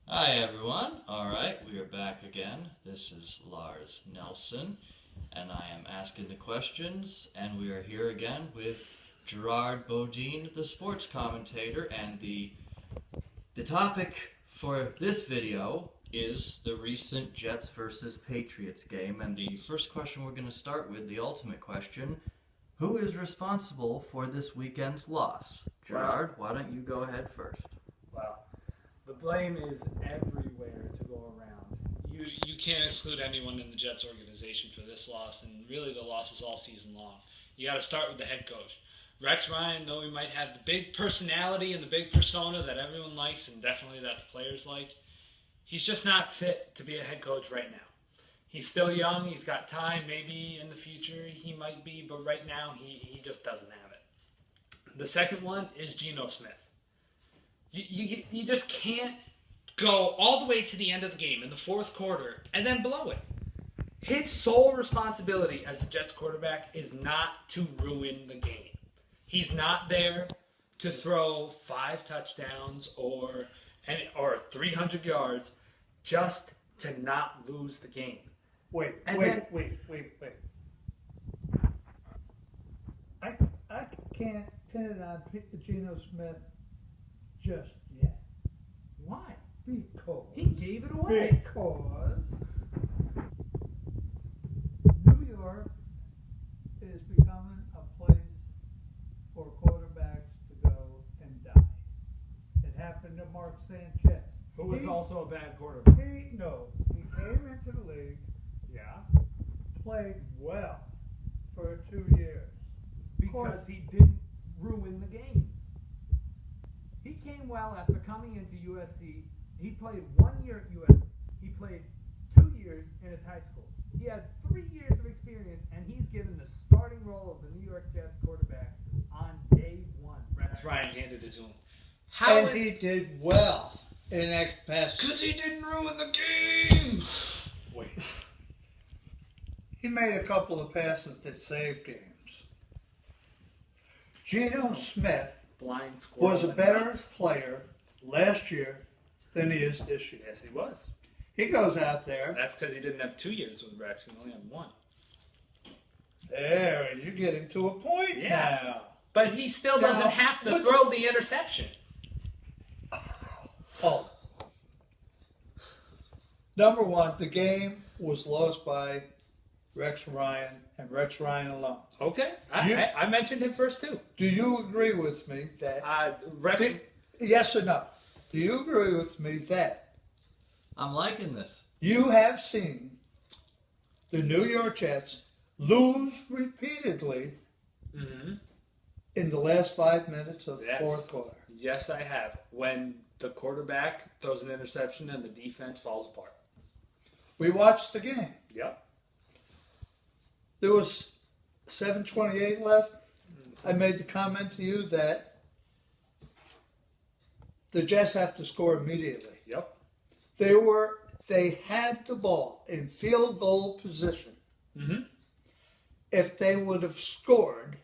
Hi everyone. Alright, we are back again. This is Lars Nelson, and I am asking the questions, and we are here again with Gerard Beaudin, the sports commentator, and the topic for this video is the recent Jets versus Patriots game, and the first question we're going to start with, the ultimate question, who is responsible for this weekend's loss? Gerard, why don't you go ahead first? Well, the blame is everywhere to go around. You can't exclude anyone in the Jets organization for this loss, and really the loss is all season long. You got to start with the head coach. Rex Ryan, though he might have the big personality and the big persona that everyone likes and definitely that the players like, he's just not fit to be a head coach right now. He's still young. He's got time. Maybe in the future he might be, but right now he just doesn't have it. The second one is Geno Smith. You just can't go all the way to the end of the game in the fourth quarter and then blow it. His sole responsibility as the Jets quarterback is not to ruin the game. He's not there to throw 5 touchdowns or 300 yards just to not lose the game. Wait. I can't pin it on Geno Smith just yet. Why? Because He gave it away. Because New York is becoming a place for quarterbacks to go and die. It happened to Mark Sanchez. Who was also a bad quarterback. He came into the league, Yeah. played well for 2 years. Because he didn't ruin the games. He came well after coming into USC. He played 1 year at USC. He played 2 years in his high school. He had 3 years of experience, and he's given the starting role of the New York Jets quarterback on day one. Rex Ryan handed it to him. And he did well in that pass. Because he didn't ruin the game. Wait. He made a couple of passes that saved games. Geno Smith Blind squirrel. was a better player last year than he is this year. Yes, he was. He goes out there. That's because he didn't have 2 years with Rex. He only had 1. There, you're getting to a point now. But he still doesn't Now, have to what's- throw the interception. Oh. Number one, the game was lost by Rex Ryan and Rex Ryan alone. Okay. You- I mentioned him first, too. Do you agree with me that... Rex. Yes or no? Do you agree with me that I'm liking this. you have seen the New York Jets lose repeatedly in the last 5 minutes of the Yes. fourth quarter? Yes, I have. When the quarterback throws an interception and the defense falls apart. We watched the game. Yep. There was 7:28 left. I made the comment to you that the Jets have to score immediately. Yep. They had the ball in field goal position. Mm-hmm. If they would have scored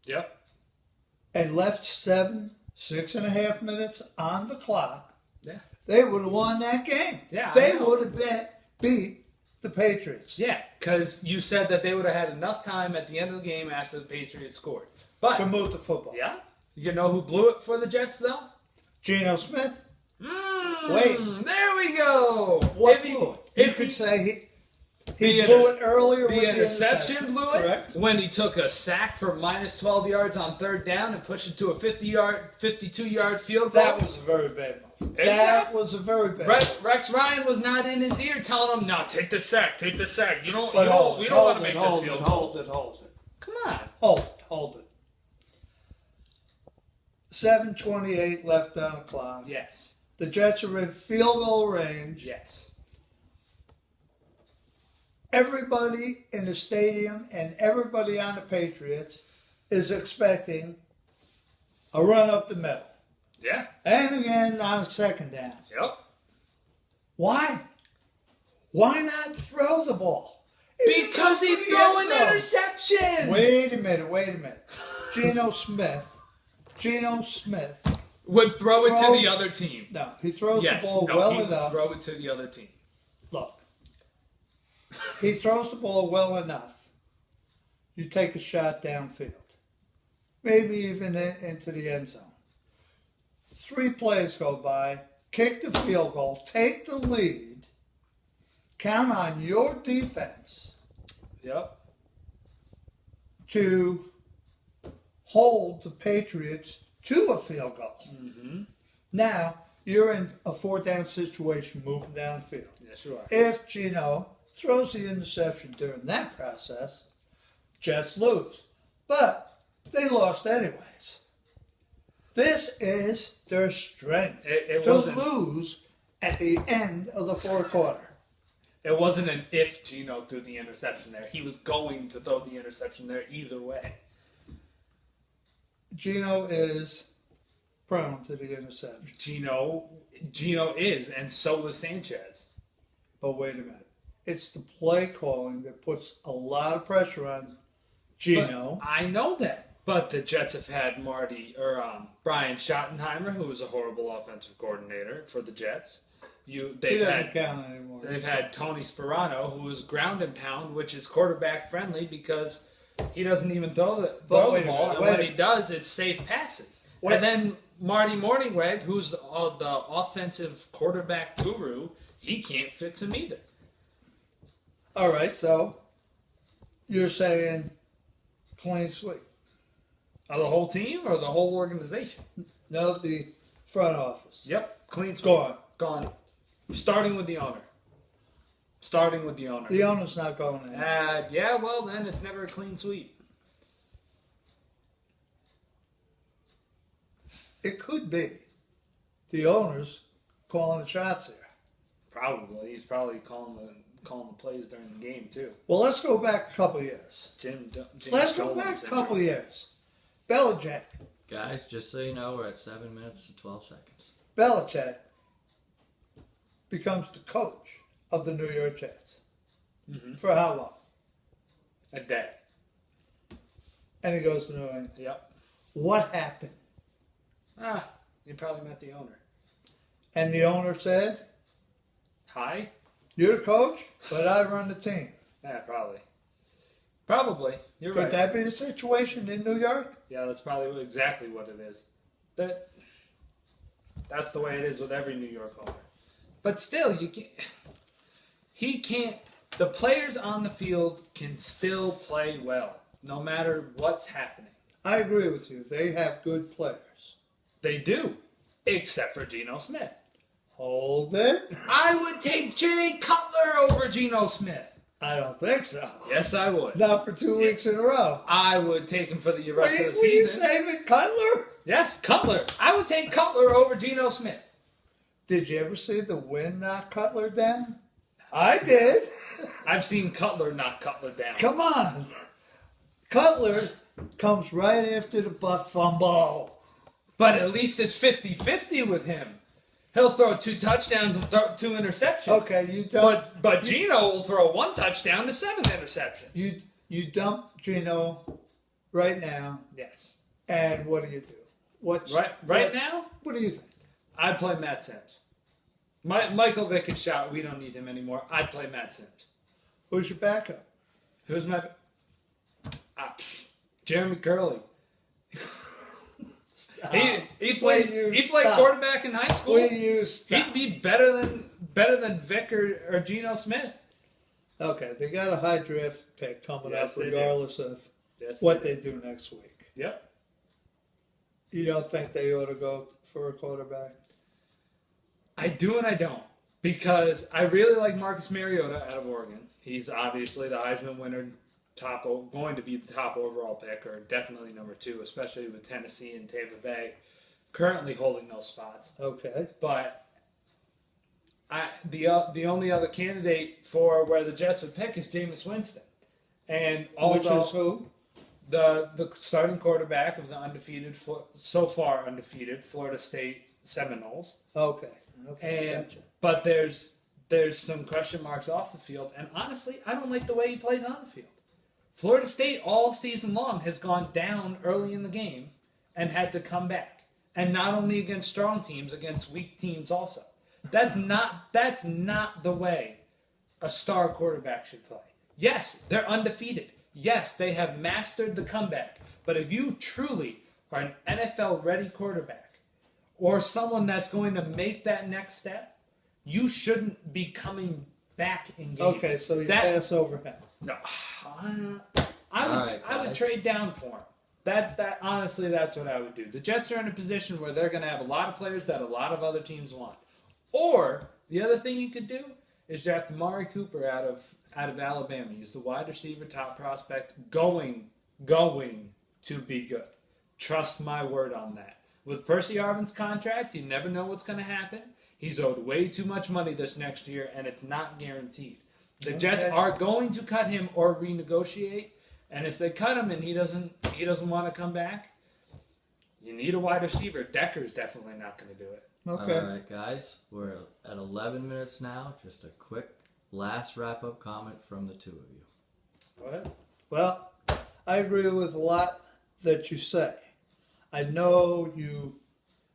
Yep. and left 6.5 minutes on the clock, Yeah. they would have won that game. Yeah, I They know. would have beat the Patriots. Yeah, because you said that they would have had enough time at the end of the game after the Patriots scored. But, To move the football. yeah, you know who blew it for the Jets, though? Geno Smith. Wait. There we go. What If he- blew it? You if could he- say he The blew it earlier The with interception blew it Correct. when he took a sack for minus 12 yards on third down and pushed it to a 52-yard field goal. That was a very bad move. That Exactly. was a very bad move. Rex Ryan was not in his ear telling him, "No, take the sack, take the sack. You don't. But We don't want to make this field goal." hold it. Come on. Hold it. 7:28 left on the clock. Yes. The Jets are in field goal range. Yes. Everybody in the stadium and everybody on the Patriots is expecting a run up the middle. Yeah. And again on second down. Yep. Why? Why not throw the ball? Because he It's threw up an the end zone. interception. Wait a minute. Geno Smith Would throw it to the other team. No, he throws the ball he well would enough. throw it to the other team. Look, he throws the ball well enough. You take a shot downfield, maybe even into the end zone. 3 plays go by, kick the field goal, take the lead, count on your defense Yep. to hold the Patriots to a field goal. Mm-hmm. Now, you're in a 4-down situation moving down the field. Yes, you are. If Gino throws the interception during that process, Jets lose. But they lost anyways. This is their strength. It to wasn't. lose at the end of the fourth quarter. It wasn't an if Gino threw the interception there. He was going to throw the interception there either way. Gino is prone to the interception. Gino is, and so was Sanchez. But wait a minute. It's the play calling that puts a lot of pressure on Gino. But I know that. But the Jets have had Brian Schottenheimer, who was a horrible offensive coordinator for the Jets. He doesn't count anymore. They've had Tony Sparano, who is ground and pound, which is quarterback friendly because he doesn't even throw the ball, and when he does, it's safe passes. And then Marty Morningweg, who's the offensive quarterback guru, he can't fix him either. All right, so you're saying clean sweep. Of the whole team or the whole organization? No, the front office. Yep, clean sweep. Gone. Starting with the owner. The owner's not going in. Yeah, well, then it's never a clean sweep. It could be. The owner's calling the shots here. Probably. He's probably calling the plays during the game, too. Well, let's go back a couple of years. Let's go Dolan back a syndrome. couple of years. Belichick. Guys, just so you know, we're at 7 minutes and 12 seconds. Belichick becomes the coach of the New York Jets. Mm-hmm. For how long? A day. And he goes to New England. Yep. What happened? You probably met the owner. And the owner said, Hi? you're the coach, but I run the team. Yeah, probably. Probably. You're Could right. that be the situation in New York? Yeah, that's probably exactly what it is. That's the way it is with every New York owner. But still, he can't. The players on the field can still play well, no matter what's happening. I agree with you. They have good players. They do, except for Geno Smith. Hold it. I would take Jay Cutler over Geno Smith. I don't think so. Yes, I would. Not for 2 weeks in a row. I would take him for the rest of the Were you season. saving Cutler? Yes, Cutler. I would take Cutler over Geno Smith. Did you ever see the wind knock Cutler down? I did. I've seen Cutler knock Cutler down. Come on. Cutler comes right after the butt fumble. But at least it's 50-50 with him. He'll throw 2 touchdowns and 2 interceptions. Okay, you dump. But Geno will throw 1 touchdown to 7 interceptions. You dump Geno right now, Yes. and what do? Right now, What do you think? I'd play Matt Sims. Michael Vick is shot. We don't need him anymore. I'd play Matt Sims. Who's your backup? Who's my... Jeremy Curley. He played quarterback in high school. Will you stop? He'd be better than Vic or Geno Smith. Okay, they got a high draft pick coming Yes, up they do. regardless of Yes, what they do next week. Yep. You don't think they ought to go for a quarterback? I do and I don't. Because I really like Marcus Mariota out of Oregon. He's obviously the Heisman winner, going to be the top overall pick, or definitely number 2, especially with Tennessee and Tampa Bay currently holding those spots. Okay. But the only other candidate for where the Jets would pick is Jameis Winston. And Which is who? The starting quarterback of the so far undefeated Florida State Seminoles. Okay. And Gotcha. but there's some question marks off the field, and honestly, I don't like the way he plays on the field. Florida State all season long has gone down early in the game and had to come back. And not only against strong teams, against weak teams also. That's not the way a star quarterback should play. Yes, they're undefeated. Yes, they have mastered the comeback. But if you truly are an NFL-ready quarterback or someone that's going to make that next step, you shouldn't be coming back in games. Okay, so you pass over him. No. I would trade down for him. That honestly, that's what I would do. The Jets are in a position where they're going to have a lot of players that a lot of other teams want. Or the other thing you could do is draft Amari Cooper out of Alabama. He's the wide receiver, top prospect, going to be good. Trust my word on that. With Percy Harvin's contract, you never know what's going to happen. He's owed way too much money this next year, and it's not guaranteed. The Jets are going to cut him or renegotiate, and if they cut him and he doesn't want to come back, you need a wide receiver. Decker's definitely not going to do it. Okay. All right, guys. We're at 11 minutes now. Just a quick last wrap-up comment from the two of you. Go ahead. Well, I agree with a lot that you say. I know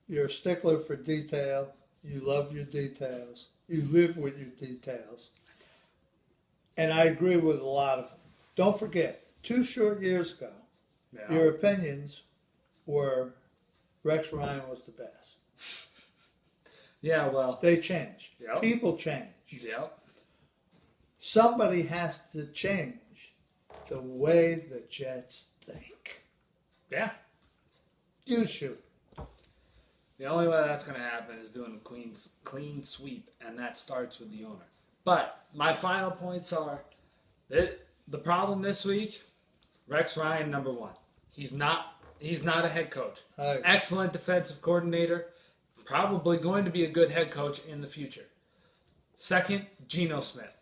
you're a stickler for detail. You love your details. You live with your details. And I agree with a lot of them. Don't forget, 2 short years ago, your opinions were Rex Ryan was the best. Yeah, well. They changed. Yep. People change. Yep. Somebody has to change the way the Jets think. Yeah. You shoot. The only way that's going to happen is doing a clean sweep, and that starts with the owner. But my final points are the problem this week, Rex Ryan, number 1. He's not a head coach. Excellent defensive coordinator. Probably going to be a good head coach in the future. Second, Geno Smith.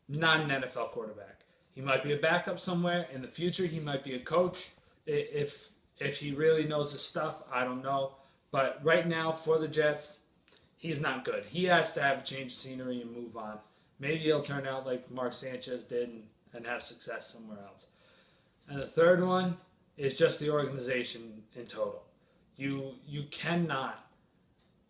Not an NFL quarterback. He might be a backup somewhere. In the future, he might be a coach. If he really knows his stuff, I don't know. But right now, for the Jets, he's not good. He has to have a change of scenery and move on. Maybe he'll turn out like Mark Sanchez did and have success somewhere else. And the third one is just the organization in total. You cannot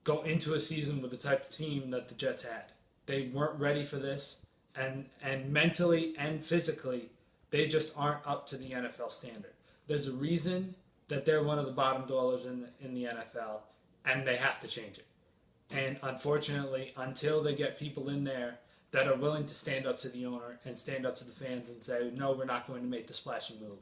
go into a season with the type of team that the Jets had. They weren't ready for this, and mentally and physically, they just aren't up to the NFL standard. There's a reason that they're one of the bottom dwellers in the NFL, and they have to change it. And unfortunately, until they get people in there that are willing to stand up to the owner and stand up to the fans and say, no, we're not going to make the splashy move.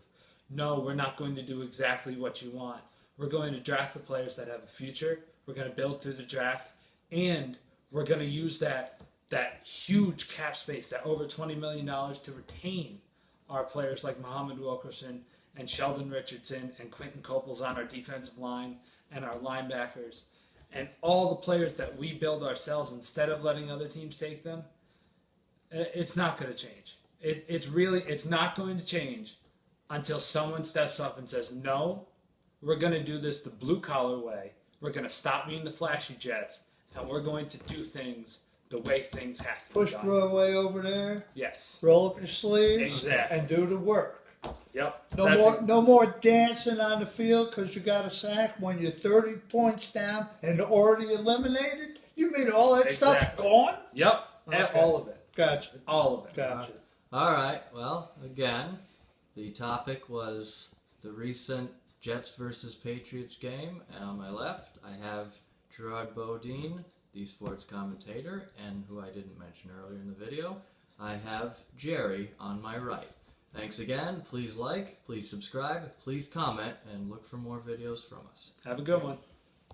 No, we're not going to do exactly what you want. We're going to draft the players that have a future. We're going to build through the draft, and we're going to use that huge cap space, that over $20 million, to retain our players like Muhammad Wilkerson and Sheldon Richardson and Quentin Coples on our defensive line and our linebackers and all the players that we build ourselves instead of letting other teams take them. It's not going to change. It's not going to change until someone steps up and says, no, we're going to do this the blue-collar way. We're going to stop being the flashy Jets, and we're going to do things the way things have to be done. Push Broadway over there. Yes. Roll up your sleeves. Exactly. And do the work. Yep. No more dancing on the field because you got a sack when you're 30 points down and already eliminated. You mean all that stuff gone? Yep. Okay. All of it. Gotcha. All of it. Gotcha. All right. Well, again, the topic was the recent Jets versus Patriots game. And on my left, I have Gerard Beaudin, the sports commentator, and who I didn't mention earlier in the video, I have Jerry on my right. Thanks again. Please like, please subscribe, please comment, and look for more videos from us. Have a good one.